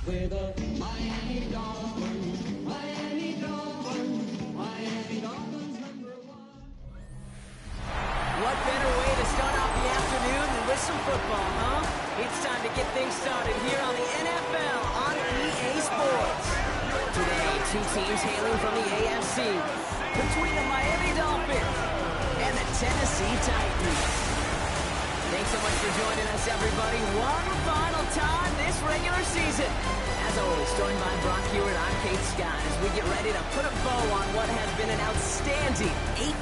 We're the Miami Dolphins, Miami Dolphins, Miami Dolphins #1. What better way to start off the afternoon than with some football, huh? It's time to get things started here on the NFL on EA Sports. Today, two teams hailing from the AFC, between the Miami Dolphins and the Tennessee Titans. Thanks so much for joining us, everybody. One final time this regular season. As always, joined by Brock Hewitt, I'm Kate Scott, as we get ready to put a bow on what has been an outstanding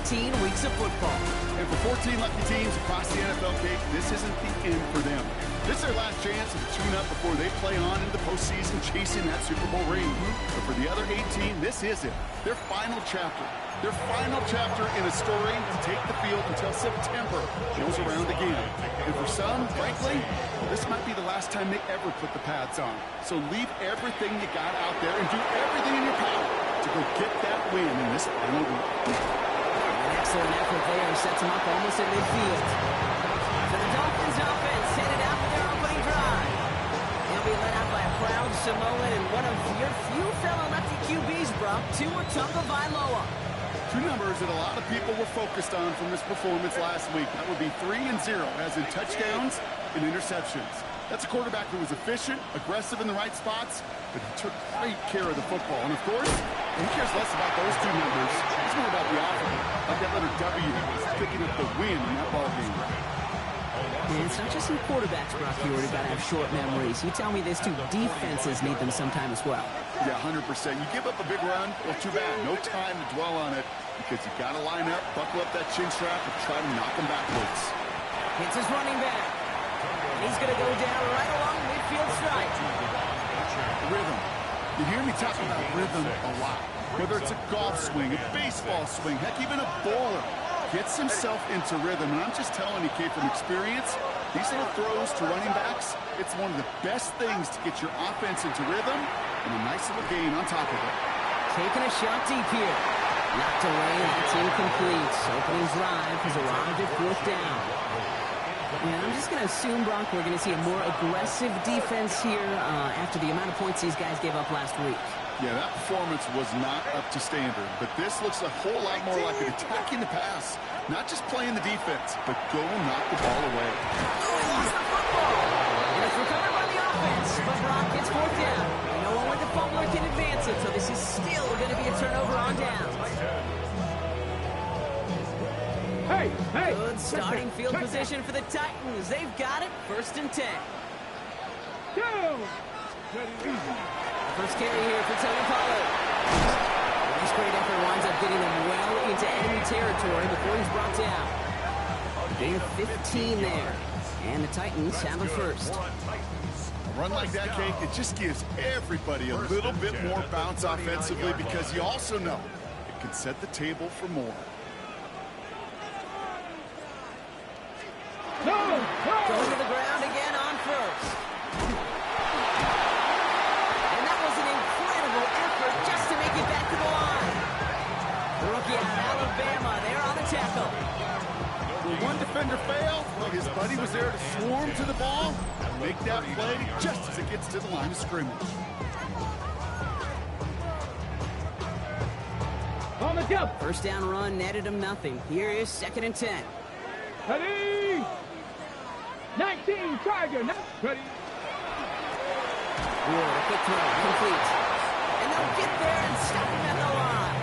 18 weeks of football. And for 14 lucky teams across the NFL, Kate, this isn't the end for them. This is their last chance to tune up before they play on into the postseason chasing that Super Bowl ring. But for the other 18, this is it. Their final chapter. Their final chapter in a story to take the field until September goes around again. And for some, frankly, this might be the last time they ever put the pads on. So leave everything you got out there and do everything in your power to go get that win in this final week. An excellent effort there sets them up almost at midfield. So the Dolphins offense headed out for their opening drive. They'll be led out by a proud Samoan and one of your few fellow lefty QBs, Brock, Tua Tagovailoa. Two numbers that a lot of people were focused on from this performance last week. That would be 3 and 0, as in touchdowns and interceptions. That's a quarterback who was efficient, aggressive in the right spots, but he took great care of the football. And of course, he cares less about those two numbers. It's more about the offense, like that letter W, picking up the win in that ball game. And it's not just some quarterbacks, Brock, you already got to have short memories. You tell me this too, defenses need them sometime as well. Yeah, 100%. You give up a big run, well, too bad. No time to dwell on it because you got to line up, buckle up that chin strap, and try to knock him backwards. It's his running back. And he's going to go down right along the midfield stripe. Rhythm. You hear me talk about rhythm a lot. Whether it's a golf swing, a baseball swing, heck, even a bowler. Gets himself into rhythm, and I'm just telling you, Kate, from experience, these little throws to running backs, it's one of the best things to get your offense into rhythm and a nice little gain on top of it. Taking a shot deep here. Knocked away, that's incomplete. Opening drive has arrived at 4th down. And I'm just going to assume, Brock, we're going to see a more aggressive defense here after the amount of points these guys gave up last week. Yeah, that performance was not up to standard, but this looks a whole lot more like an attacking the pass. Not just playing the defense, but go knock the ball away. Oh, he lost the football! And it's recovered by the offense, but Brock gets 4th down. No one with the fumbler can advance it, so this is still going to be a turnover on downs. Hey! Good starting field position for the Titans. They've got it, 1st and 10. Go! First carry here for Tony Pollard. This great effort winds up getting him well into enemy territory before he's brought down. Gain 15 there. And the Titans have a first. A run like that, Kate, it just gives everybody a little bit more bounce offensively because you also know it can set the table for more. Going to the ground again on first. Just to make it back to the line. The rookie out of Alabama, they're on the tackle. Will one defender fail? Well, his buddy was there to swarm to the ball and make that play just as it gets to the line of scrimmage. On the jump. First down run netted him nothing. Here is 2nd and 10. Ready? 19, Tiger. Ready? Ward, a quick throw, complete. And they'll get there and stop him at the line.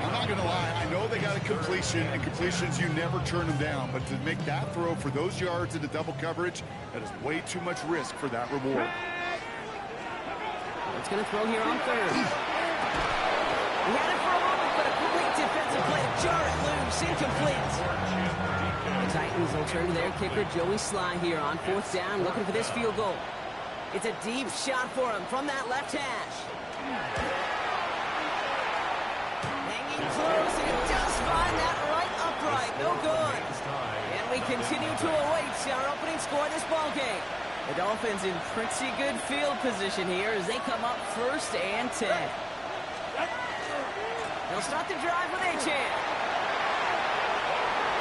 I'm not going to lie. I know they got a completion, and completions, you never turn them down. But to make that throw for those yards into double coverage, that is way too much risk for that reward. It's going to throw here on 3rd. He had it for a moment, but a complete defensive play to jar it loose. Incomplete. The Titans will turn to their kicker, Joey Sly, here on 4th down, looking for this field goal. It's a deep shot for him from that left hash. Hanging close, and he does find that right upright. No good. And we continue to await our opening score of this ball game. The Dolphins in pretty good field position here as they come up 1st and 10. They'll start the drive with a chance.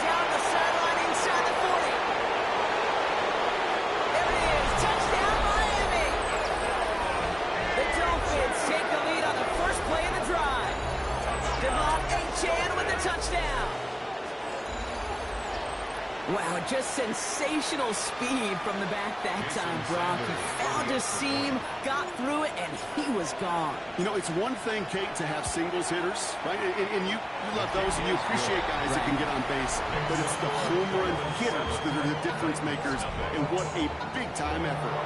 Down the sideline inside the 40. There it is. Touchdown, Miami. just sensational speed from the back that time, Brock. He found a seam, got through it, and he was gone. You know, it's one thing, Kate, to have singles hitters, right? And you love those, and you appreciate guys that can get on base. But it's the home run hitters that are the difference makers, and what a big-time effort.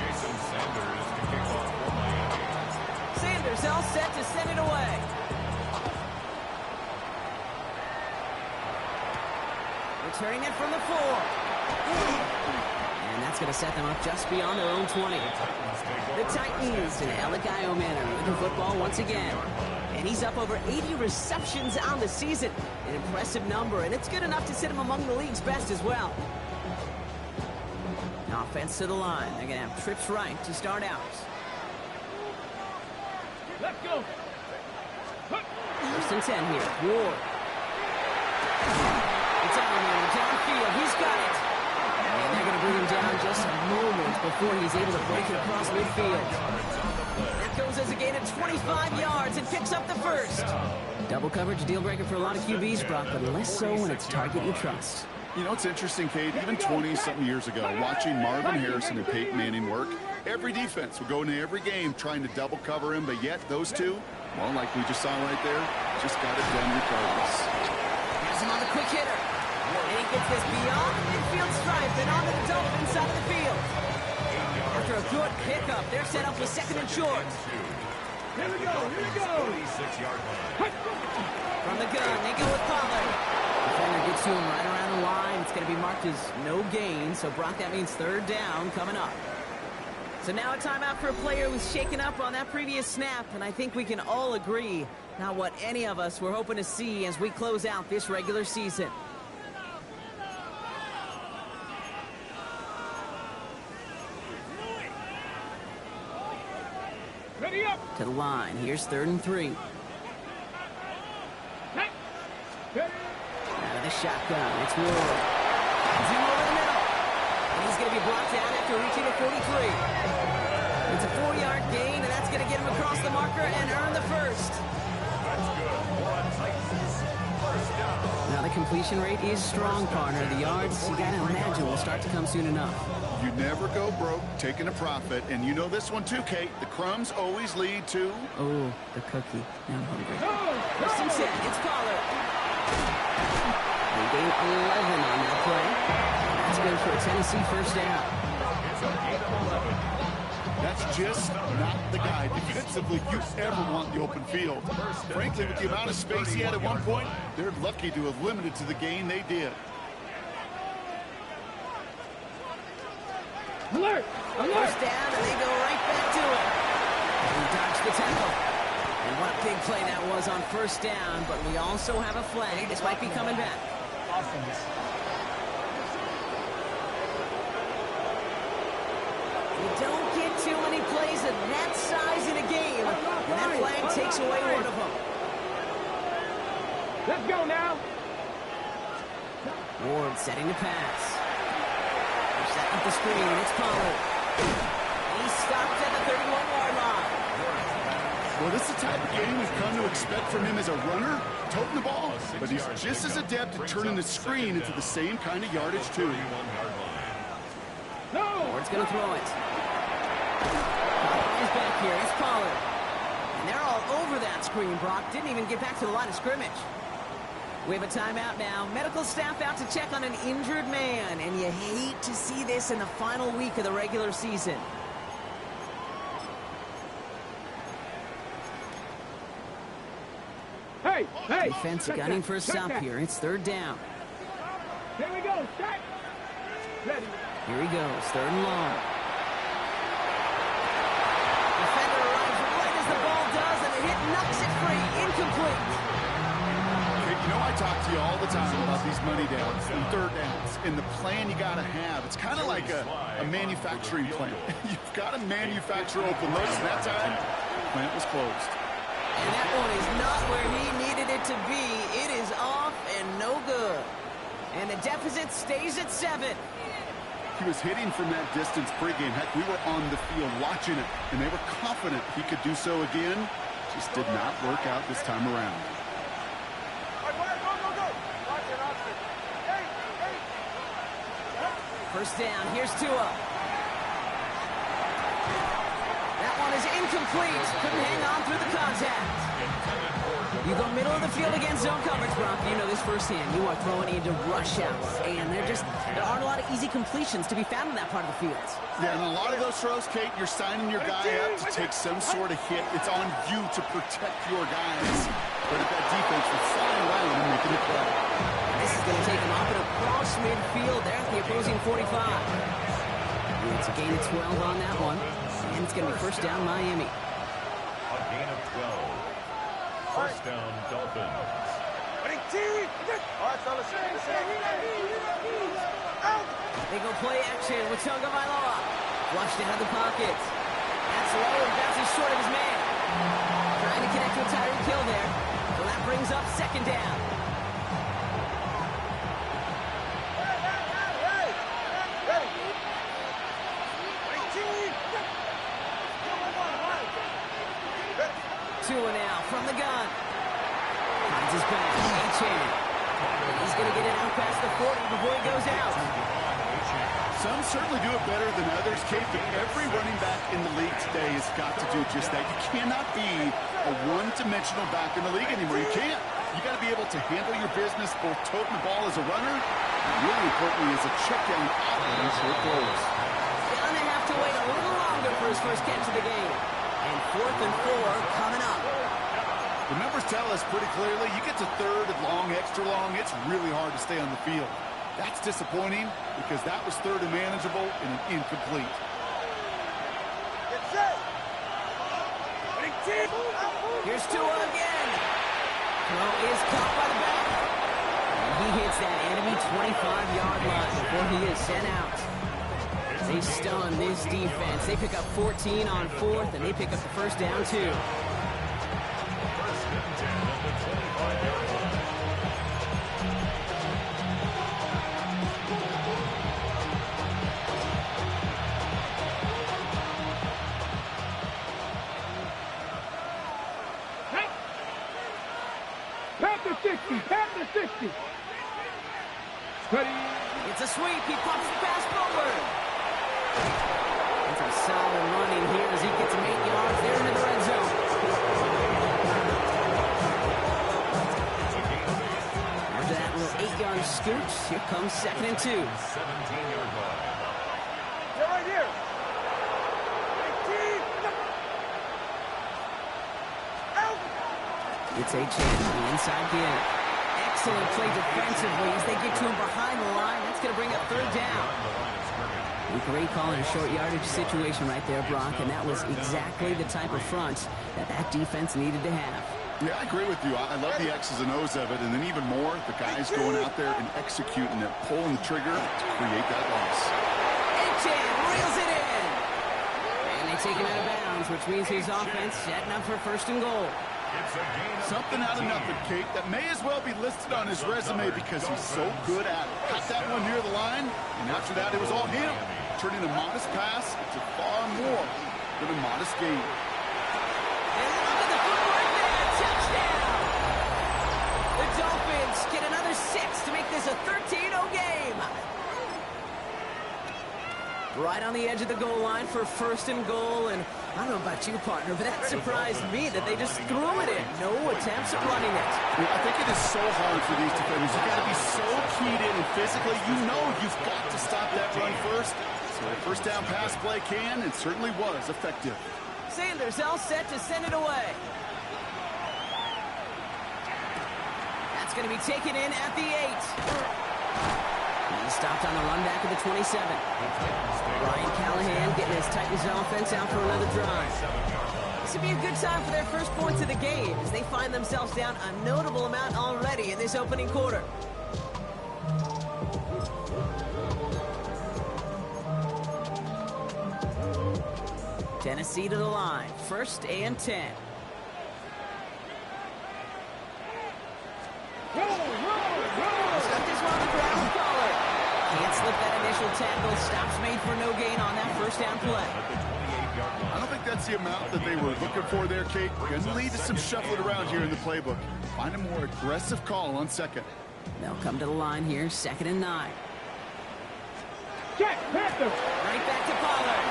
Jason Sanders to kick off for Miami. Sanders all set to send it away. Returning it from the 4. And that's going to set them up just beyond their own 20. The Titans and Alec man are moving football once again. And he's up over 80 receptions on the season. An impressive number, and it's good enough to sit him among the league's best as well. Offense to the line. They're going to have trips right to start out. Let's go. First and 10 here. Ward. It's Allen downfield. He's got it. And they're going to bring him down just moments before he's able to break it across midfield. That goes as a gain of 25 yards and picks up the first. Double coverage, deal breaker for a lot of QBs, Brock, but less so when it's target you trust. You know, it's interesting, Kate, even 20-something years ago, watching Marvin Harrison and Peyton Manning work, every defense would go into every game trying to double cover him, but yet those two, well, like we just saw right there, just got it done regardless. Here's him on the quick hitter. And he gets this beyond the midfield stripe and onto the Dolphins side of the field. After a good pickup, they're set up with second and short. Here we go. Here we go. 46-yard line. From the gun, they go with Pollard. Defender gets to him right around the line. It's going to be marked as no gain, so Brock, that means third down coming up. So now a timeout for a player who's shaken up on that previous snap, and I think we can all agree not what any of us were hoping to see as we close out this regular season. Ready up. To the line, here's 3rd and 3. Hey. Ready. Out of the shotgun, it's Ward. Zoom over the middle. And he's going to be brought down after reaching the 43. It's a 4-yard gain, and that's going to get him across the marker and earn the first. That's good. One Titans. First down. Now the completion rate is strong, partner. The yards, you got to imagine, will start to come soon enough. You never go broke taking a profit, and you know this one too, Kate. The crumbs always lead to... Oh, the cookie. Now I'm hungry. Go. First and 10, it's Pollard. They gain 11 on that play. That's good for a Tennessee first down. It's a gain of 11. That's just not the guy defensively you ever want in the open field. Frankly, with the amount of space he had at one point, they're lucky to have limited to the gain they did. Alert. Alert. First down, and they go right back to it. He dodged the tackle. And what a big play that was on first down, but we also have a flag. This might be coming back. You don't get too many plays of that size in a game, and that flag takes away one of them. Let's go now. Ward setting the pass. They're setting up the screen. It's Pollard. He stopped at the 31-yard line. Well, this is the type of game we've come to expect from him as a runner, toting the ball, but he's just as adept at turning the screen into the same kind of yardage, too. 31-yard line. No. Ward's going to throw it. He's back here. It's Pollard. And they're all over that screen, Brock. Didn't even get back to the line of scrimmage. We have a timeout now. Medical staff out to check on an injured man. And you hate to see this in the final week of the regular season. Hey. Hey. Defense Check gunning that. for a Check stop that. here. It's third down. Here we go. Check. Ready. Here he goes. 3rd and long. Defender arrives right as the ball does, and the hit knocks it free. Incomplete. Hey, you know, I talk to you all the time about these money downs and third downs and the plan you got to have. It's kind of like a manufacturing plant. You've got to manufacture open looks, and that time, the plant was closed. And that one is not where he needed it to be. It is off and no good. And the deficit stays at 7. He was hitting from that distance pregame. Heck, we were on the field watching it, and they were confident he could do so again. Just did not work out this time around. First down, here's Tua. That one is incomplete. Couldn't hang on through the contact. You go middle of the field against zone coverage, Brock. You know this firsthand. You are throwing into rush hour, and there aren't a lot of easy completions to be found in that part of the field. Yeah, and a lot of those throws, Kate, you're signing your guy up to take some sort of hit. It's on you to protect your guys. But if that defense will fly around and make it a play. This is going to take him off and across midfield there at the opposing 45. It's a gain of 12 on that one, and it's going to be first down Miami. A gain of 12. First down, Dolphins. They go play action with Tagovailoa. Flushed out of the pocket. That's low and bounces short of his man. Trying to connect with Tyreek Hill there. So that brings up second down. Tua now from the gun. Finds his back. A-chain. He's going to get it out past the 40 before he goes out. Some certainly do it better than others, Kate, but every running back in the league today has got to do just that. You cannot be a one-dimensional back in the league anymore. You can't. You got to be able to handle your business, both toting the ball as a runner, and really importantly as a check-down operator for throws. Gonna have to wait a little longer for his first catch of the game. And 4th and 4 coming up. The numbers tell us pretty clearly, you get to third and long, extra long, it's really hard to stay on the field. That's disappointing because that was third and manageable and an incomplete. Here's Tua again. Throw is caught by the back. And he hits that enemy 25-yard line before he is sent out. They stun this defense. They pick up 14 on 4th, and they pick up the first down, too. First and 10 at the 25-yard line. Panther 60, Panther 60. Ready. It's a sweep. He pops the pass forward. That's a solid running here as he gets him 8 yards there into the red zone. After that little 8-yard scooch, here comes 2nd and 2. 17-yard line. You're right here. It's a chance to the inside game. Excellent play defensively as they get to him behind the line. That's going to bring up 3rd down. Great call in a short yardage situation right there, Brock, and that was exactly the type of front that defense needed to have. Yeah, I agree with you. I love the X's and O's of it, and then even more, the guys going out there and executing it, pulling the trigger to create that loss. Etienne reels it in. And they take him out of bounds, which means his offense setting up for 1st and goal. Something out of nothing, Kate, that may as well be listed on his resume because he's so good at it. Got that one near the line, and after that, it was all him. Turning a modest pass into far more than a modest gain. And look at the footwork there. Touchdown! The Dolphins get another 6 to make this a 13-0 game. Right on the edge of the goal line for 1st and goal, and I don't know about you, partner, but that surprised me that they just threw it in. No attempts at running it. Yeah, I think it is so hard for these defenders. You've got to be so keyed in and physically, you know you've got to stop that run first. So a first down pass play can and certainly was effective. Sanders all set to send it away. That's going to be taken in at the 8. He stopped on the run back at the 27. Brian Callahan getting his Titans offense out for another drive. This would be a good time for their first points of the game as they find themselves down a notable amount already in this opening quarter. Tennessee to the line. 1st and 10. Stuck this one on the ground collar. Can't slip that initial tackle. Stops made for no gain on that first down play. I don't think that's the amount that they were looking for there, Kate. Going to lead to some shuffling around here in the playbook. Find a more aggressive call on 2nd. They'll come to the line here, 2nd and 9. Check, Panther. Right back to Pollard.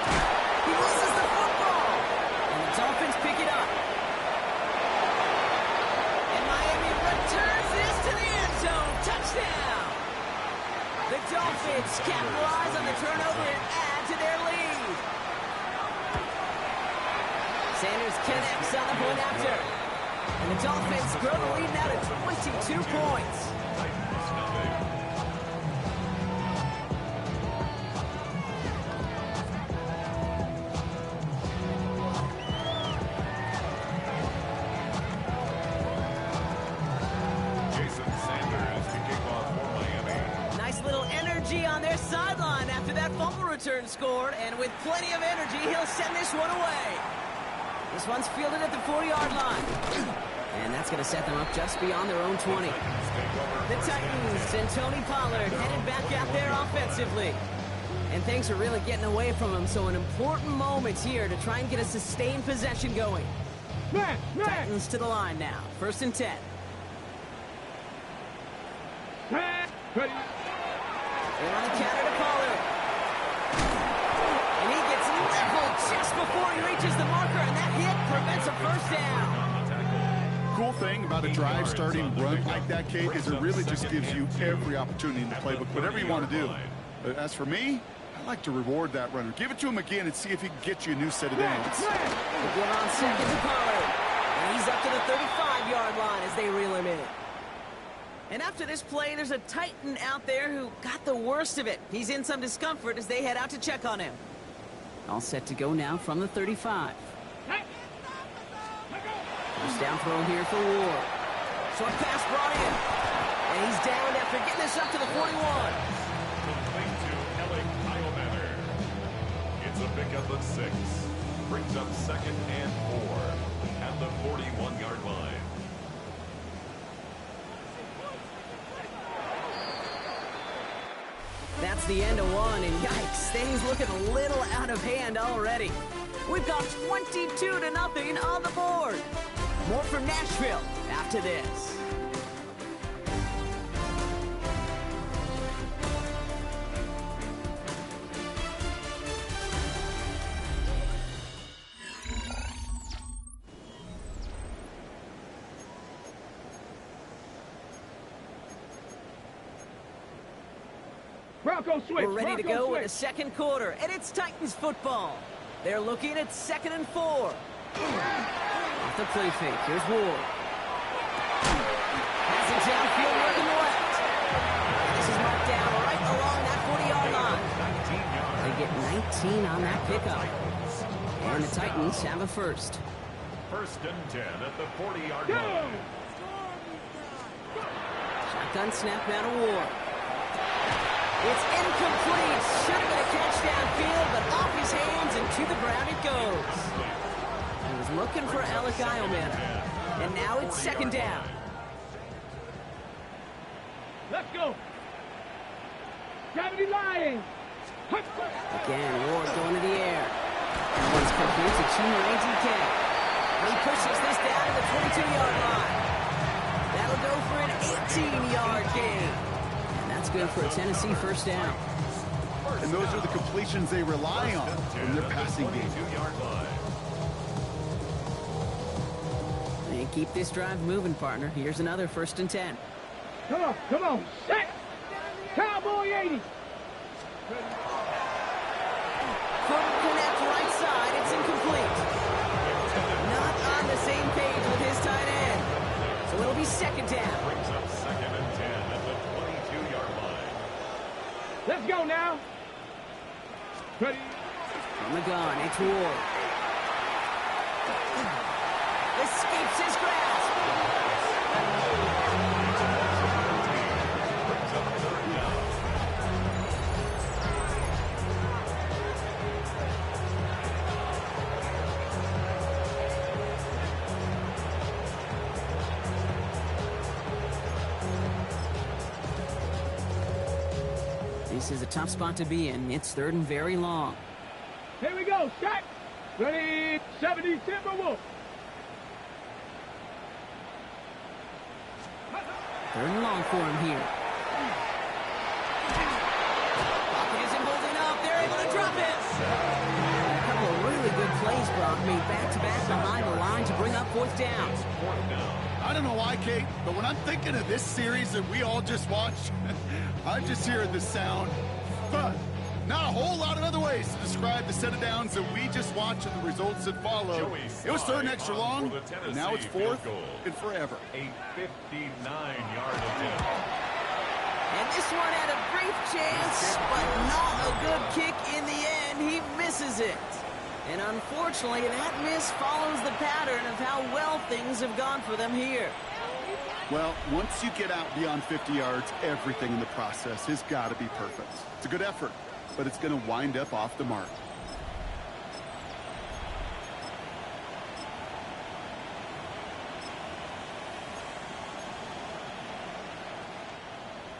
He loses the football. And the Dolphins pick it up. And Miami returns this to the end zone. Touchdown. The Dolphins capitalize on the turnover and add to their lead. Sanders connects on the point after. And the Dolphins grow the lead now to 22 points. On their sideline after that fumble return scored, and with plenty of energy, he'll send this one away. This one's fielded at the 40-yard line. And that's going to set them up just beyond their own 20. The Titans and Tony Pollard headed back out there offensively. And things are really getting away from them, so an important moment here to try and get a sustained possession going. Titans to the line now. 1st and 10. Ready. They're on the counter to Pollard. And he gets leveled just before he reaches the marker, and that hit prevents a first down. Cool thing about a drive starting run like that, Kate, is it really just gives you every opportunity in the playbook, whatever you want to do. As for me, I like to reward that runner. Give it to him again and see if he can get you a new set of downs. Again on 2nd to Pollard. And he's up to the 35-yard line as they reel him in. And after this play, there's a Titan out there who got the worst of it. He's in some discomfort as they head out to check on him. All set to go now from the 35. First down throw here for Ward. Short pass brought in. And he's down after getting this up to the 41. Complete to It's a pickup of 6. Brings up 2nd and 4 at the 41-yard line. That's the end of one, and yikes, things looking a little out of hand already. We've got 22-0 on the board. More from Nashville after this. Bronco switch. We're ready to Bronco go switch. in the 2nd quarter, and it's Titans football. They're looking at 2nd and 4. Off the play fake, here's Ward. Passing downfield, working left. This is marked down right along that 40-yard line. They get 19 on that pickup. And the Titans have a first. 1st and 10 at the 40-yard line. Shotgun snap now to Ward. It's incomplete. Should have been a catch downfield, but off his hands and to the ground it goes. He was looking for Alec Iomana. And now it's 2nd down. Let's go. Gravity Lions. Again, Ward going to the air. That one's complete to Chimere DK. He pushes this down to the 22-yard line. That'll go for an 18-yard gain. That's good for a Tennessee first down. And those are the completions they rely on in their passing game. They keep this drive moving, partner. Here's another 1st and 10. Come on. Set. Cowboy 80. Couldn't connect right side. It's incomplete. Not on the same page with his tight end. So it'll be 2nd down. Brings up 2nd and 10 at the 22-yard line. Let's go now. Ready. On the gun, it's Ward. Escapes his grasp. Brings up 3rd down. This is a tough spot to be in. It's 3rd and very long. Here we go. Set. Ready. 70 Timberwolf. 3rd and long for him here. Pocket isn't holding made back-to-back behind the line to bring up fourth down. I don't know why, Kate, but when I'm thinking of this series that we all just watched, I'm just hearing the sound fun. Not a whole lot of other ways to describe the set of downs that we just watched and the results that followed. It was third and extra long, and now it's fourth and forever. A 59-yard attempt. And this one had a brief chance, but not a good kick in the end. He misses it. And unfortunately, that miss follows the pattern of how well things have gone for them here. Well, once you get out beyond 50 yards, everything in the process has got to be perfect. It's a good effort, but it's going to wind up off the mark.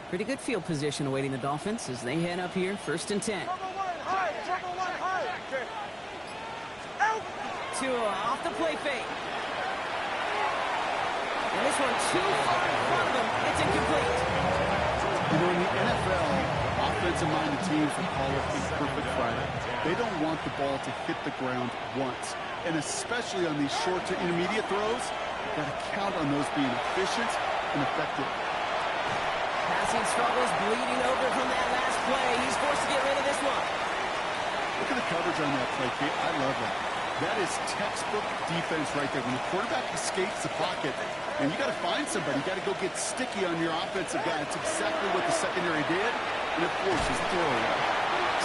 Pretty good field position awaiting the Dolphins as they head up here, 1st and 10. Tua off the play fake. And this one too far in front of him. It's incomplete. You know, in the NFL, offensive-minded teams will call it a perfect Friday. They don't want the ball to hit the ground once. And especially on these short to intermediate throws, you've got to count on those being efficient and effective. Passing struggles, bleeding over from that last play. He's forced to get rid of this one. Look at the coverage on that play, Kate. I love that. That is textbook defense right there. When the quarterback escapes the pocket, and you got to find somebody. You got to go get sticky on your offensive guy. It's exactly what the secondary did, and it forces the throwaway.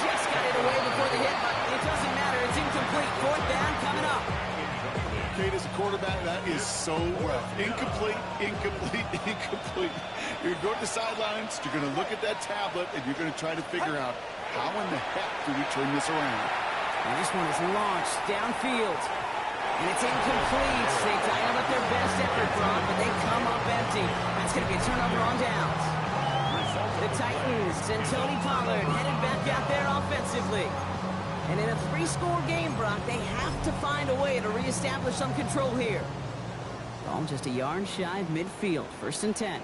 Just got it away before the hit, but it doesn't matter. It's incomplete. Fourth down coming up. Kate, as a quarterback, that is so rough. Incomplete, incomplete, incomplete. You're going to go to the sidelines, you're going to look at that tablet, and you're going to try to figure out how in the heck do we turn this around. And this one is launched downfield. And it's incomplete. They dialed up their best effort, Braun, but they come up empty. That's going to be a turnover on downs. The Titans and Tony Pollard headed back out there offensively. And in a 3-score game, Brock, they have to find a way to reestablish some control here. Ball just a yard shy of midfield. 1st and 10.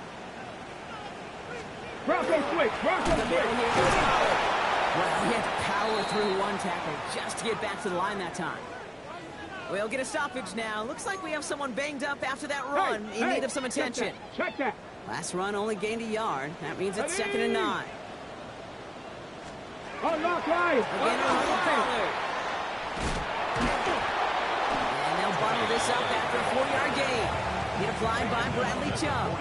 Bronco switch. Bronco The middle switch. here goes Pollard. Well, he had to power through one tackle just to get back to the line that time. We'll get a stoppage now. Looks like we have someone banged up after that run in need of some attention. Check that. Last run only gained a yard. That means it's 2nd and 9. Unlock line. Again, on Pollard. And they'll bundle this up after a 4-yard gain. Hit applied by Bradley Chubb.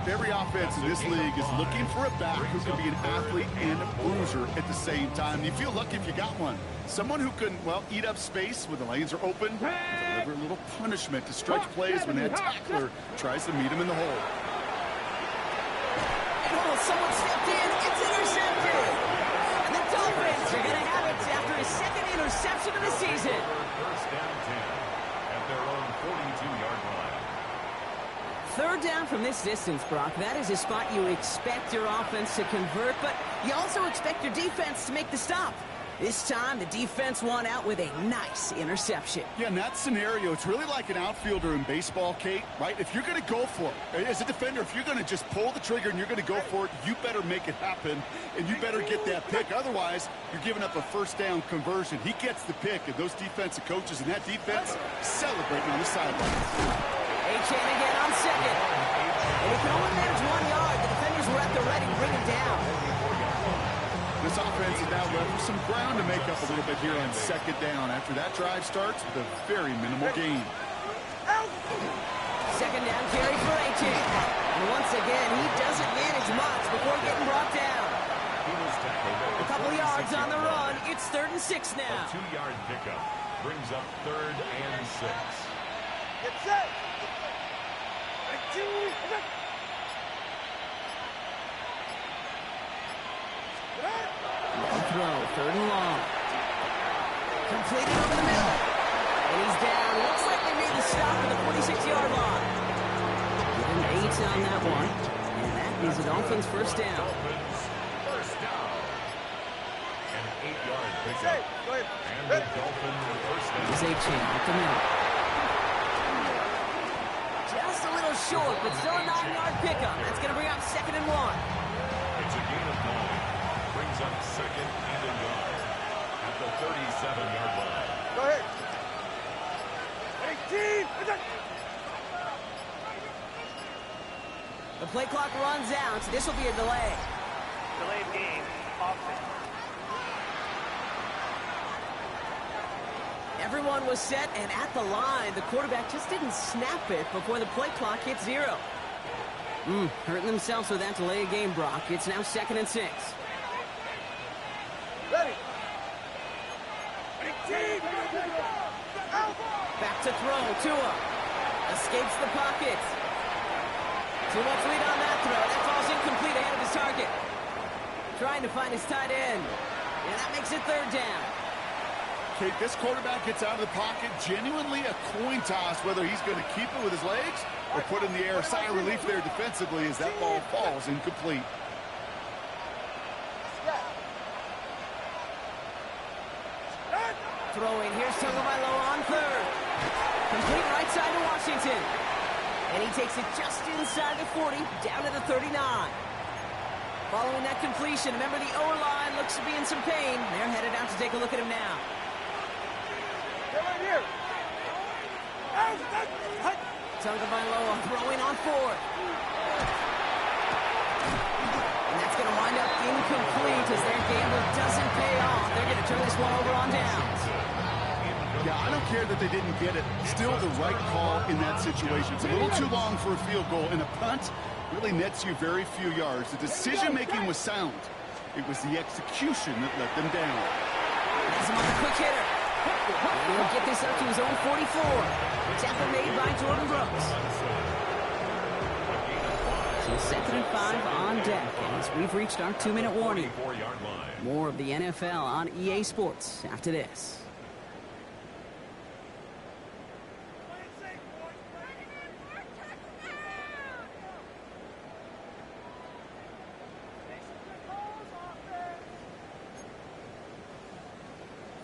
Every offense in this league is looking for a back who can be an athlete and a bruiser at the same time. You feel lucky if you got one. Someone who can, well, eat up space when the lanes are open and deliver a little punishment to stretch plays when that tackler tries to meet him in the hole. And someone stepped in. It's intercepted. And the Dolphins are going to have it after his 2nd interception of the season. 1st down 10 at their own 42-yard line. 3rd down from this distance, Brock. That is a spot you expect your offense to convert, but you also expect your defense to make the stop. This time, the defense won out with a nice interception. Yeah, in that scenario, it's really like an outfielder in baseball, Kate, right? If you're going to go for it, as a defender, if you're going to just pull the trigger and you're going to go for it, you better make it happen, and you better get that pick. Otherwise, you're giving up a 1st down conversion. He gets the pick, and those defensive coaches and that defense celebrating on the sidelines. A-Chain again on 2nd. And he can only manage 1 yard. The defenders were at the ready to bring him down. This offense is now left with some ground to make up a little bit here on 2nd down after that drive starts with a very minimal gain. 2nd down carry for A-Chain. And once again, he doesn't manage much before getting brought down. A couple yards on the run. It's 3rd and 6 now. A 2-yard pickup brings up 3rd and 6. Get set. Long throw, 3rd and long. Completed over the middle. And he's down. Looks like they made the stop at the 46-yard line. Give him 8 on that one. And that is the Dolphins' 1st down. Dolphins, 1st down. An 8-yard pickup. And the Dolphins 1st down. Here's A-Chain up the middle. Just a little short, but still a 9-yard pickup. That's going to bring up 2nd and 1. It's a gain of 9. Brings up 2nd and a yard at the 37-yard line. Go ahead. play clock runs out. This will be a delay. Delayed game. Offense. Everyone was set and at the line. The quarterback just didn't snap it before the play clock hit 0. Hurting themselves with that delay of game, Brock. It's now 2nd and 6. Ready. Back to throw. Tua escapes the pocket. Too much lead on that throw. That falls incomplete ahead of his target. Trying to find his tight end. And that makes it 3rd down. Kate, this quarterback gets out of the pocket, genuinely a coin toss whether he's going to keep it with his legs or put in the air. Sigh of relief there defensively as that ball falls incomplete. Throwing. Here's Tagovailoa on 3rd. Complete right side to Washington. And he takes it just inside the 40, down to the 39. Following that completion, remember the O-line looks to be in some pain. They're headed out to take a look at him now. Right here. Tagovailoa throwing on 4th. And that's going to wind up incomplete as their gamble doesn't pay off. They're going to turn this one over on downs. Yeah, I don't care that they didn't get it. Still the right call in that situation. It's a little too long for a field goal, and a punt really nets you very few yards. The decision-making was sound. It was the execution that let them down. Has him on the quick hitter. And he'll get this up to his own 44. Tackle made by Jordan Brooks. So 2nd and 5 on deck as we've reached our 2-minute warning. More of the NFL on EA Sports after this.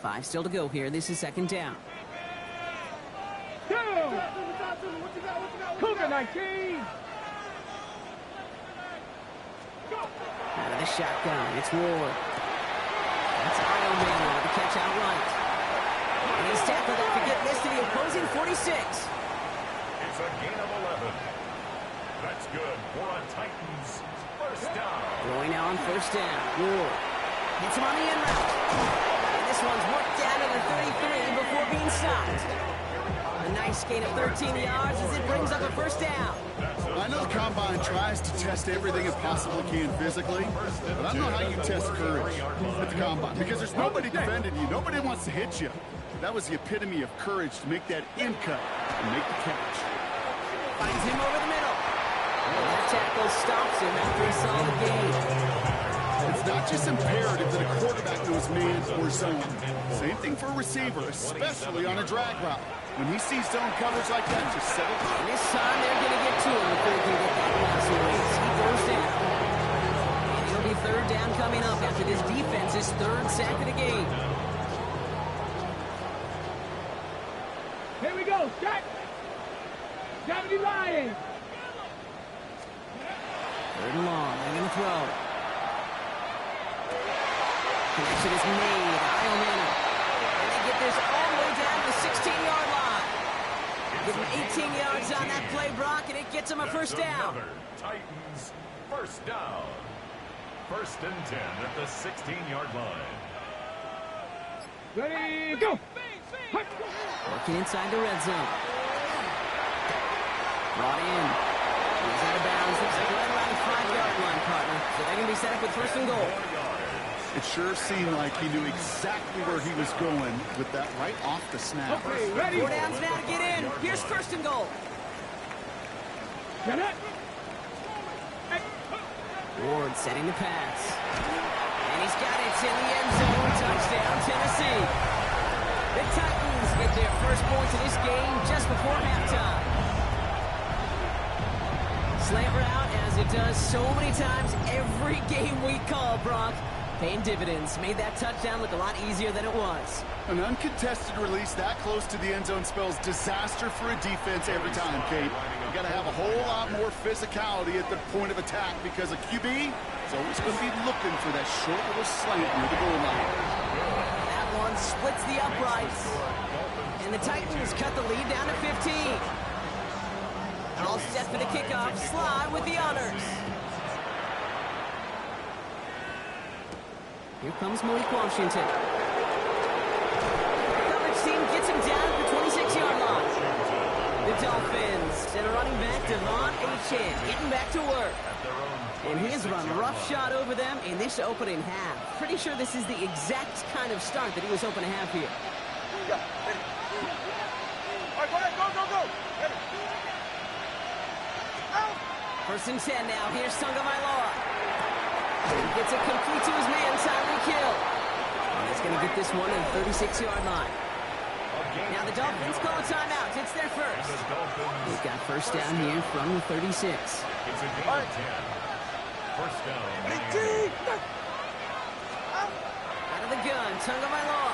Five still to go here. This is 2nd down. Cougar 19. Out of the shotgun, it's Ward. That's Ironman with the catch out right. And he's tackled after getting this to the opposing 46. It's a gain of 11. That's good for a Titans 1st down. Throwing now on 1st down. Ward hits him on the end route. And this one's worked down to the 33 before being stopped. A nice gain of 13 yards as it brings up a 1st down. I know the Combine tries to test everything it possibly can physically, but I don't know how you test courage at the Combine because there's nobody defending you. Nobody wants to hit you. That was the epitome of courage to make that in cut and make the catch. Finds him over the middle. And that tackle stops him after a solid gain. It's not just imperative that a quarterback knows man or zone. Same thing for a receiver, especially on a drag route. When he sees zone coverage like that, just settle down. And this time they're going to get to him before he can get that pass away. He goes down. And it'll be 3rd down coming up after this defense's 3rd sack of the game. Here we go. Stack. 70 Lions. 3rd and long. They're going to throw. Connection is made. Ironman. And they get this all the way down to the 16-yard line. Give him 18 yards on that play, Brock, and it gets him a 1st down. Titans 1st down. 1st and 10 at the 16-yard line. Ready, go. Working inside the red zone. Brought in. He's out of bounds. Looks like right around the 5-yard line, partner. So they're going to be set up with 1st and goal. It sure seemed like he knew exactly where he was going with that right off the snap. Okay, ready. 4 downs now to get in. Here's 1st and goal. Get it. Ward setting the pass. And he's got it in the end zone. Touchdown, Tennessee. The Titans get their 1st points of this game just before halftime. Slant route, as it does so many times every game we call, Brock. Paying dividends. Made that touchdown look a lot easier than it was. An uncontested release that close to the end zone spells disaster for a defense every time, Kate. You got to have a whole lot more physicality at the point of attack because a QB is always going to be looking for that short little slant near the goal line. That one splits the uprights. And the Titans cut the lead down to 15. All set for the kickoff. Sly with the honors. Here comes Malik Washington. Coverage team gets him down at the 26-yard line. The Dolphins and a running back, Devon Achane, getting back to work. And he has run roughshod over them in this opening half. Pretty sure this is the exact kind of start that he was hoping to have here. All right, go ahead, go, go, go. First and 10 now. Here's Tagovailoa. He gets it complete to his man, Tyreek Hill. And he's going to get this one at the 36-yard line. Now the Dolphins call a timeout. It's their first. They've got first down here from the 36. It's a game of 10. First down. Out of the gun, Tagovailoa.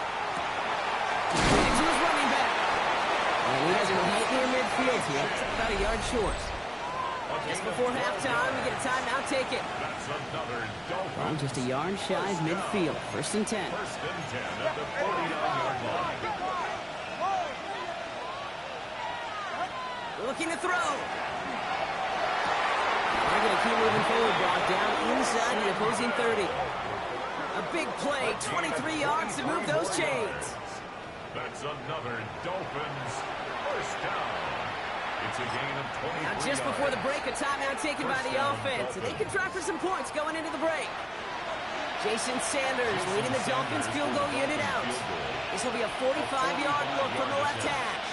Into his running back. And he hasn't hit near midfield here. It's about a yard short. Just before halftime, we get a timeout taken. That's another Dolphin. Well, just a yard shy of midfield. First and 10. First and 10 at the 49-yard line. Looking to throw. They're going to keep moving forward, Brock, down inside the opposing 30. A big play, 23 yards to move those chains. That's another Dolphins first down. It's a gain of 23 Now, just before the break, a timeout taken by the offense. They can try for some points going into the break. Jason Sanders leading the Dolphins field goal unit out. This will be a 45-yard look from the left hash.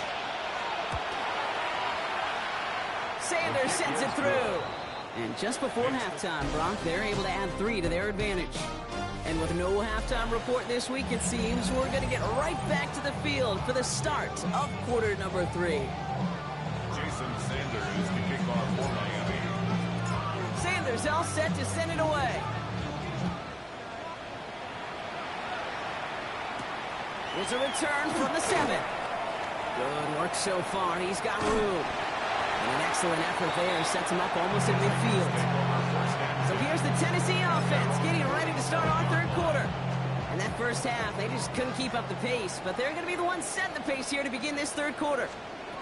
Sanders sends it through. And just before halftime, Brock, they're able to add 3 to their advantage. And with no halftime report this week, it seems we're going to get right back to the field for the start of quarter number 3. Jason Sanders to kick off for Miami. Sanders all set to send it away. There's a return from the 7. Good work so far. He's got room. And an excellent effort there sets him up almost at midfield. So here's the Tennessee offense getting ready to start our third quarter. And that first half, they just couldn't keep up the pace, but they're going to be the ones setting the pace here to begin this third quarter.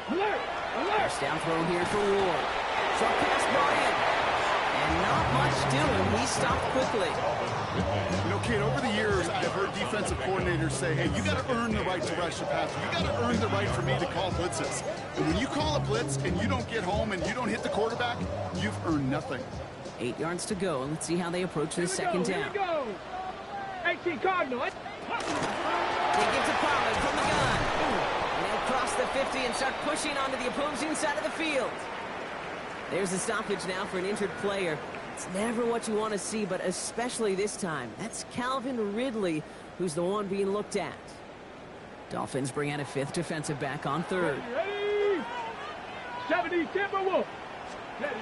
Alert! Alert! First down throw here for Ward. Short pass brought in. And not much doing. He stopped quickly. You know, kid, over the years, I've heard defensive coordinators say, hey, you got to earn the right to rush the passer. You got to earn the right for me to call blitzes. And when you call a blitz and you don't get home and you don't hit the quarterback, you've earned nothing. 8 yards to go. Let's see how they approach this second down. Here we go. 18 Cardinal. They get to Pollard from the gun. And they'll cross the 50 and start pushing onto the opposing side of the field. There's a stoppage now for an injured player. It's never what you want to see, but especially this time. That's Calvin Ridley, who's the one being looked at. Dolphins bring out a 5th defensive back on 3rd. Ready? 70 Timberwolf. Ready.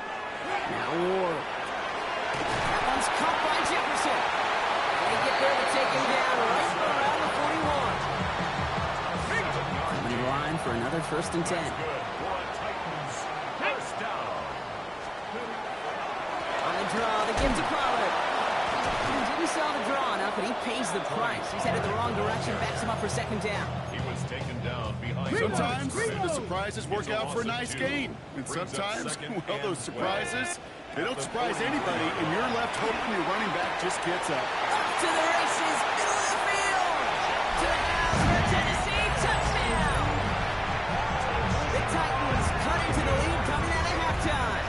Now Ward. That one's caught by Jefferson. They get there to take him down right around the 41. Coming in line for another 1st and 10. Good for a Titans first down. On the draw, they give to Pollard. He didn't sell the draw enough, but he pays the price. He's headed the wrong direction, backs him up for 2nd down. He was taken down behind. Sometimes the surprises work out for a nice gain. And sometimes, well, those surprises, they don't surprise anybody, and you're left hoping your running back just gets up. Up to the races, middle of the field. To the house for Tennessee, touchdown. The Titans cut into the lead coming out of halftime.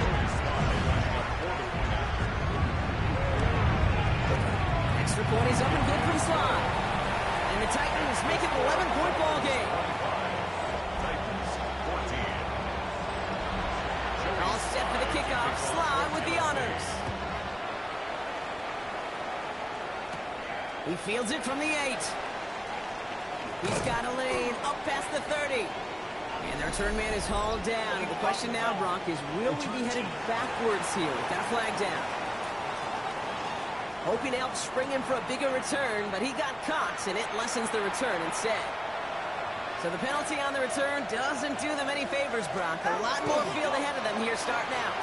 Extra point is up and good for the slide. And the Titans make it an 11-point ball game. Titans 14. All set for the kickoff. Sly with the honors. He fields it from the 8. He's got a lane up past the 30. And the return man is hauled down. And the question now, Brock, is will we be headed backwards here? We've got a flag down. Hoping to help spring him for a bigger return, but he got caught, and it lessens the return instead. So the penalty on the return doesn't do them any favors, Brock. A lot more field ahead of them here starting out.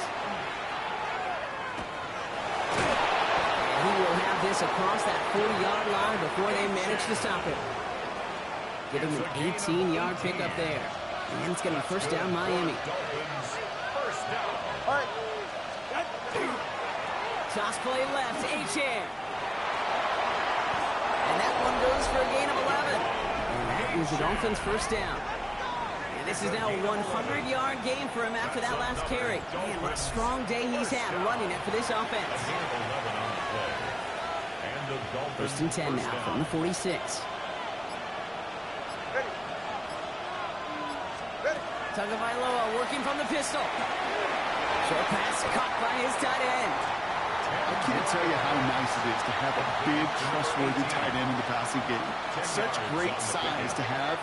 And he will have this across that 40-yard line before they manage to stop it. Give him an 18-yard pickup there. And it's going to be first down Miami. Dolphins first Toss play left, Achan. And that one goes for a gain of 11. And that is the Dolphins' first down. And this is now a 100-yard game for him after that last carry. Man, what a strong day he's had running it for this offense. First and 10 now from the 46. Tagovailoa working from the pistol. Short pass caught by his tight end. I can't tell you how nice it is to have a big, trustworthy tight end in the passing game. Such great size to have,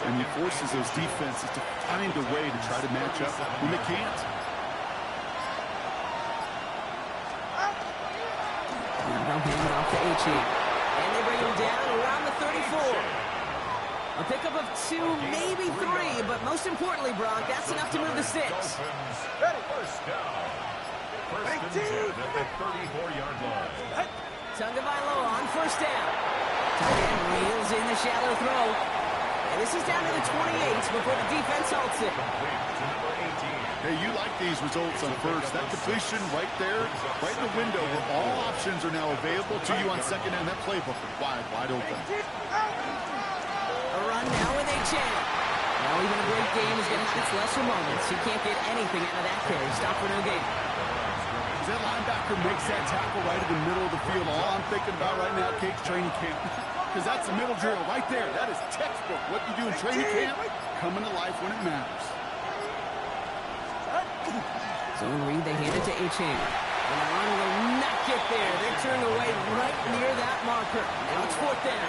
and he forces those defenses to find a way to try to match up when they can't. They'll hand it off to Achan. And they bring him down around the 34. A pickup of 2, maybe 3, but most importantly, Brock, that's enough to move the sticks. First down. First and 10 at the 34-yard line. Tagovailoa on first down. Tight end reels in the shallow throw. And this is down to the 28 before the defense halts it. Hey, you like these results on first. That completion right there, right in the window where all options are now available to you on second down. That playbook is wide open. A run now with Achan. Now even a great game is going to have its lesser moments. He can't get anything out of that carry. Stop for no gain. That linebacker makes that tackle right in the middle of the field. All I'm thinking about right now, Kate's training camp. Because that's the middle drill right there. That is textbook. What you do in training camp, coming to life when it matters. Zone read, they hand it to Achan. And the run will not get there. They're turned away right near that marker. Now it's fourth down.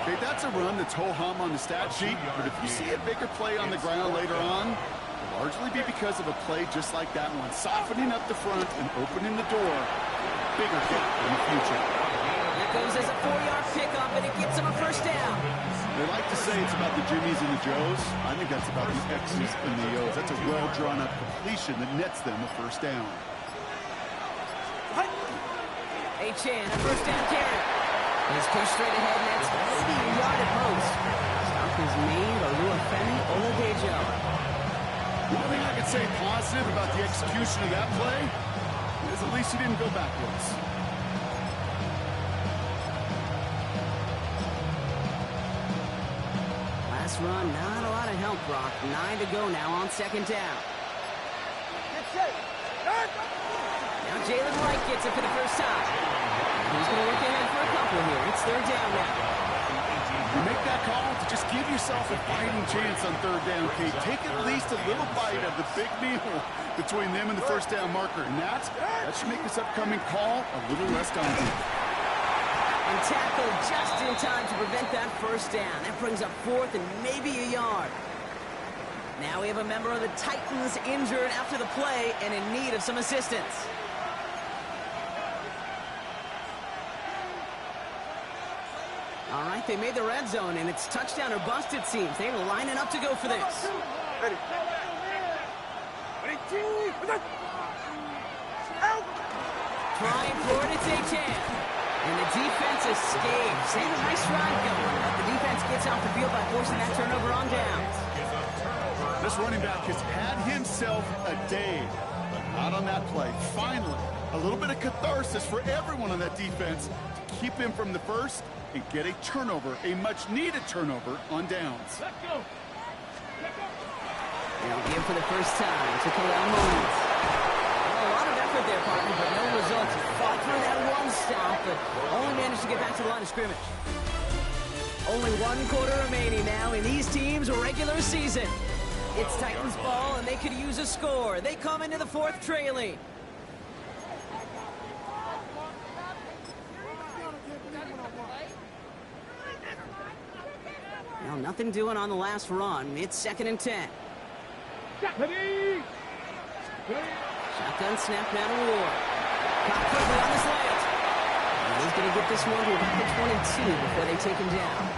Okay, that's a run that's ho-hum on the stat sheet, but if you see a bigger play on the ground later on, it'll largely be because of a play just like that one, softening up the front and opening the door. Bigger hit in the future. That goes as a 4-yard pickup, and it gets him a first down. They like to say it's about the Jimmies and the Joes. I think that's about the X's and the O's. That's a well-drawn-up completion that nets them a first down. Achan, a first down carry. He's pushed straight ahead, and that's maybe a yard at most. Stop is made, Oluwafemi Oladejo. One thing I could say positive about the execution of that play is at least he didn't go backwards. Last run, not a lot of help, Brock. 9 to go now on second down. Now Jalen Wright gets it for the first time. He's going to look ahead for a couple here. It's third down now. You make that call to just give yourself a fighting chance on third down, Kate. Take at least a little bite of the big meal between them and the first down marker. And that should make this upcoming call a little less daunting. And tackled just in time to prevent that first down. That brings up fourth and maybe a yard. Now we have a member of the Titans injured after the play and in need of some assistance. All right, they made the red zone, and it's touchdown or bust, it seems. They're lining up to go for this. Ready. Trying for it, it's Achan. And the defense escapes. They have a nice run going, but the defense gets off the field by forcing that turnover on downs. This running back has had himself a day, but not on that play. Finally, a little bit of catharsis for everyone on that defense to keep him from the first and get a turnover, a much-needed turnover on downs. Let's go. They'll give for the first time to Khalil Mullins. Well, a lot of effort there, partner, but no results. He fought through that one stop, but only managed to get back to the line of scrimmage. Only 1 quarter remaining now in these teams' regular season. It's Titans ball, and they could use a score. They come into the fourth trailing. Well, nothing doing on the last run. It's second and 10. Ready. Shotgun snap now to Ward. Caught quickly on the slant. And he's going to get this one to about the 22 before they take him down.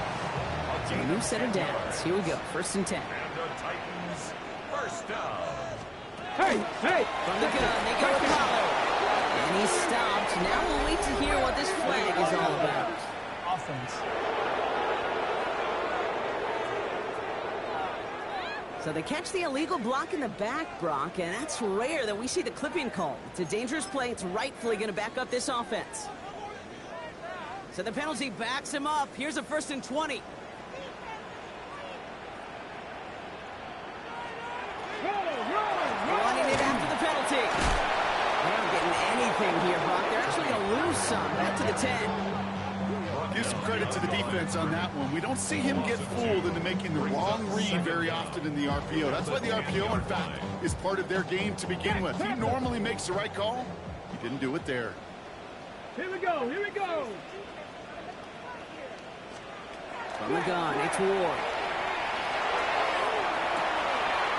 So a new set of downs. Here we go. First and 10. And the Titans, first down. Hey. From the gun, they go with Pollard. And he's stopped. Now we'll wait to hear what this flag is all about. Offense. So they catch the illegal block in the back, Brock, and that's rare that we see the clipping call. It's a dangerous play. It's rightfully going to back up this offense. So the penalty backs him up. Here's a 1st and 20. Running it after the penalty. They aren't getting anything here, Brock. They're actually going to lose some. Back to the 10. Give some credit to the defense on that one. We don't see him get fooled into making the wrong read very often in the RPO. That's why the RPO, in fact, is part of their game to begin with. He normally makes the right call. He didn't do it there. Here we go, here we go. From the gun, it's Ward.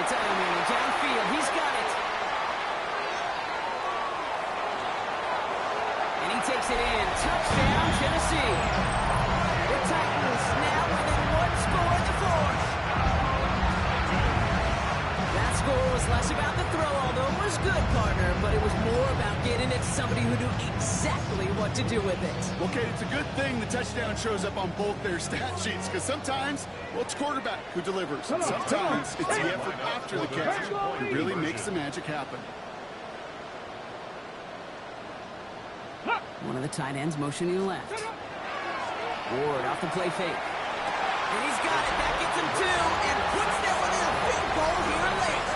It's downfield. He's got it. And he takes it in. Touchdown, Tennessee. The Titans now within 1 score in the 4th. That score was less about the throw, although it was good, partner, but it was more about getting it to somebody who knew exactly what to do with it. Okay, it's a good thing the touchdown shows up on both their stat sheets, because sometimes, well, it's quarterback who delivers. Sometimes it's the effort after the catch who really makes the magic happen. One of the tight ends motioning left. Ward off the play fake. And he's got it. That gets him 2 and puts them within a field goal here late.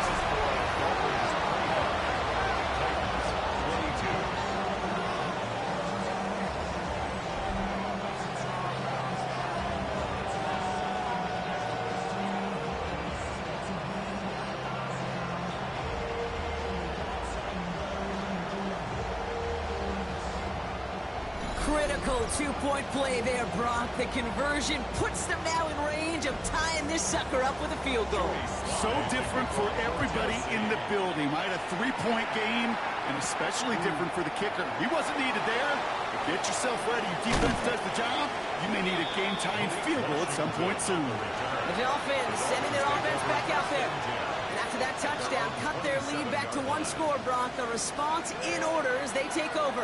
Critical 2-point play there, Brock. The conversion puts them now in range of tying this sucker up with a field goal. So different for everybody in the building. Might a 3-point game, and especially different for the kicker. He wasn't needed there, but get yourself ready. Your defense does the job. You may need a game-tying field goal at some point soon. The Dolphins sending their offense back out there. And after that touchdown, cut their lead back to 1 score, Brock. The response in order as they take over.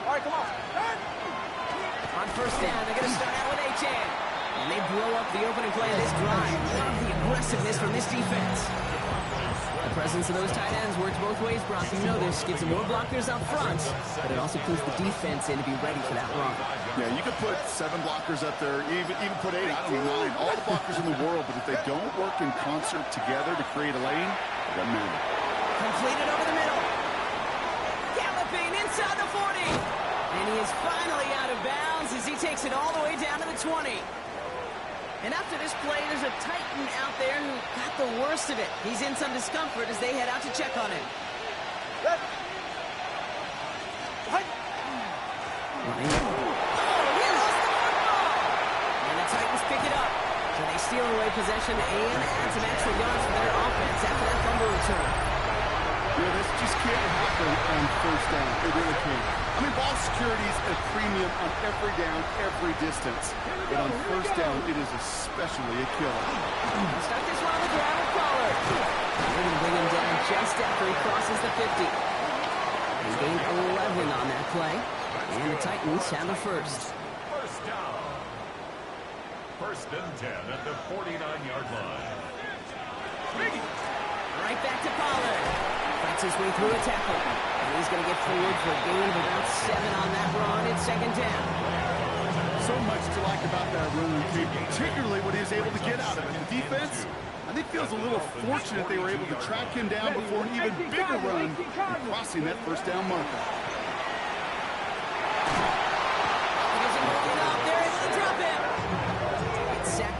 All right, come on. On 1st down, they're going to start out with Achan. And they blow up the opening play of this drive. Love the aggressiveness from this defense. The presence of those tight ends works both ways, Brock. You know this. Gives them more blockers up front, but it also pulls the defense in to be ready for that run. Yeah, you could put 7 blockers up there, even put 8, I don't know, 9. All the blockers in the world, but if they don't work in concert together to create a lane, it doesn't matter. Completed over the middle. Galloping inside the 40. And he is finally out of bounds as he takes it all the way down to the 20. And after this play, there's a Titan out there who got the worst of it. He's in some discomfort as they head out to check on him. Running. Oh, he lost the football! And the Titans pick it up. So they steal away possession and add some extra yards for their offense after that fumble return. Yeah, this just can't happen on 1st down. It really can't. I mean, ball security is a premium on every down, every distance. But on 1st down, it is especially a killer. Start this one on the ground with Pollard. They're going to bring him down just after he crosses the 50. He gained 11 on that play. And the Titans have the 1st. 1st down. 1st and 10 at the 49-yard line. Right back to Pollard. Fights his way through a tackle. And he's going to get forward for a gain of about 7 on that run. It's 2nd down. So much to like about that run, particularly what he was able to get out of it. The defense, I think, feels a little fortunate they were able to track him down before an even bigger run and crossing that 1st down marker.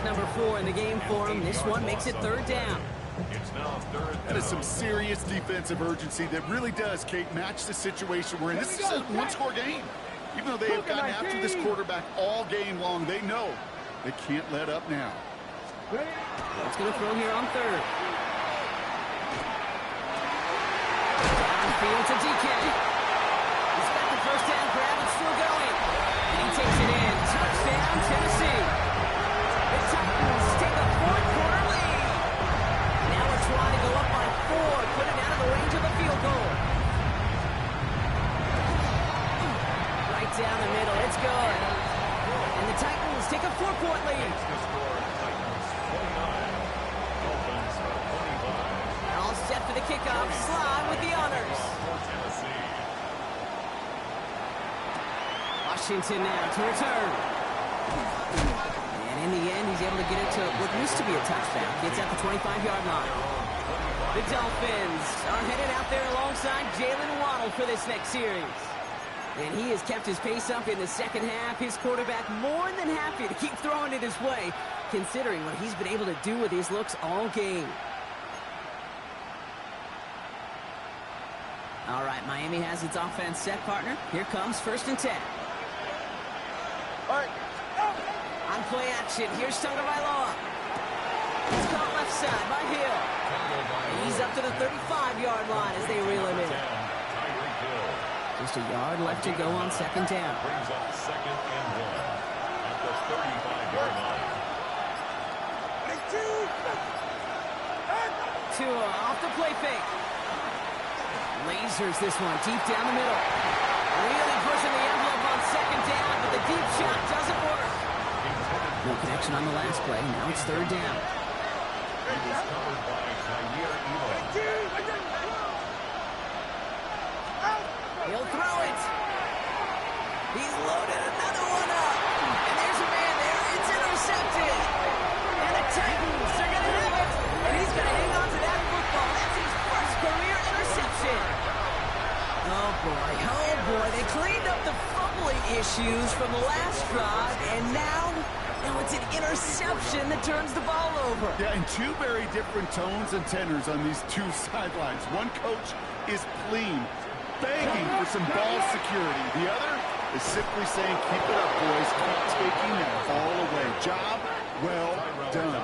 Number 4 in the game for him. This one makes it 3rd down. It's now 3rd down. That is some serious defensive urgency that really does, Kate, match the situation we're in. This is a 1-score game. Even though they have gotten after this quarterback all game long, they know they can't let up now. It's going to throw here on 3rd. Downfield to DK. He's got the 1st down grab. It's still going. And he takes it in. Touchdown, Tennessee. The Titans take a 4th-quarter lead. Now we're trying to go up by 4, put it out of the range of the field goal. Right down the middle, it's good. And the Titans take a 4-point lead. The score, Titans 29, Washington now to return. And in the end, he's able to get it to what used to be a touchback. It's at the 25-yard line. The Dolphins are headed out there alongside Jalen Waddle for this next series. And he has kept his pace up in the second half. His quarterback more than happy to keep throwing it his way, considering what he's been able to do with his looks all game. All right, Miami has its offense set, partner. Here comes 1st and 10. On play action, here's Tagovailoa. It's caught left side by Hill. And he's up to the 35-yard line as they reel him in. Just a yard left to go on 2nd down. Brings up 2nd and 1 at the 35-yard line. Tua off the play fake. Lasers this one deep down the middle. Really pushing the envelope on 2nd down, but the deep shot doesn't work. No connection on the last play. Now it's 3rd down. He was covered by Jair Elam. He'll throw it. He's loaded another one up. And there's a man there. It's intercepted. And the Titans are going to have it. And he's going to hang on to that football. That's his first career interception. Oh, boy. They cleaned up the fumbling issues from the last drive. And now it's an interception that turns the ball over. Yeah, and two very different tones and tenors on these two sidelines. One coach is pleading, begging for some ball security. The other is simply saying, keep it up, boys. Keep taking that ball away. Job well done.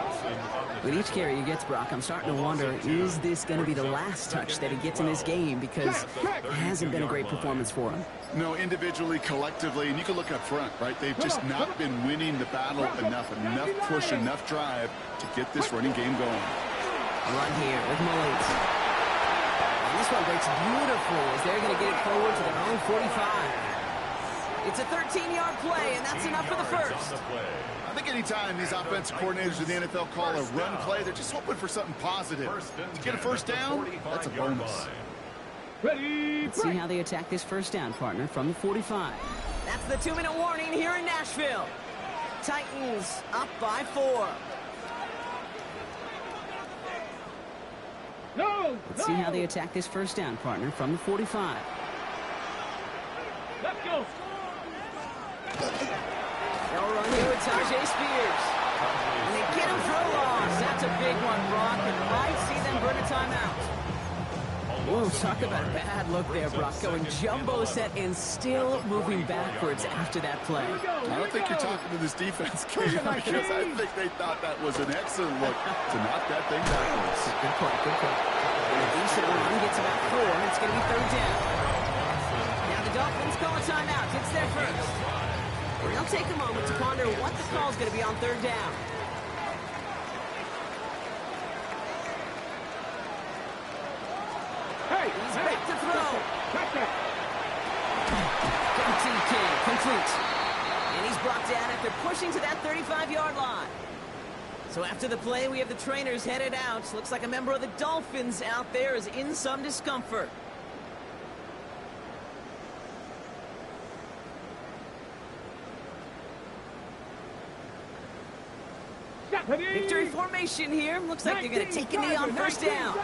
With each carry he gets, Brock, I'm starting to wonder, is this going to be the last touch that he gets in this game? Because it hasn't been a great performance for him. No, individually, collectively, and you can look up front, right? They've just not been winning the battle enough push, enough drive to get this running game going. A run here with Mullins. And this one breaks beautifully as they're going to get it forward to their own 45. It's a 13-yard play, and that's enough for the first. I think anytime these offensive coordinators in the NFL call a run play, they're just hoping for something positive. To get a first down, that's a bonus. Let's see how they attack this first down, partner, from the 45. That's the 2-minute warning here in Nashville. Titans up by 4. Let's see how they attack this first down, partner, from the 45. Let's go. They'll run here with Tajay Spears. And they get him for a loss. That's a big one, Brock, and might see them burn a timeout. Ooh, talk about a bad look there, Brock. Going jumbo set and still moving backwards after that play. I don't think you're talking to this defense, Kate, because I think they thought that was an excellent look to knock that thing backwards. Good point, good point. And a decent run gets about 4, and it's going to be 3rd down. Now the Dolphins call a timeout. It's their first. And they'll take a moment to ponder what the call is going to be on 3rd down. He's back to throw. Complete. And he's brought down after pushing to that 35-yard line. So after the play, we have the trainers headed out. Looks like a member of the Dolphins out there is in some discomfort. Victory formation here. Looks like they're going to take a knee on first down.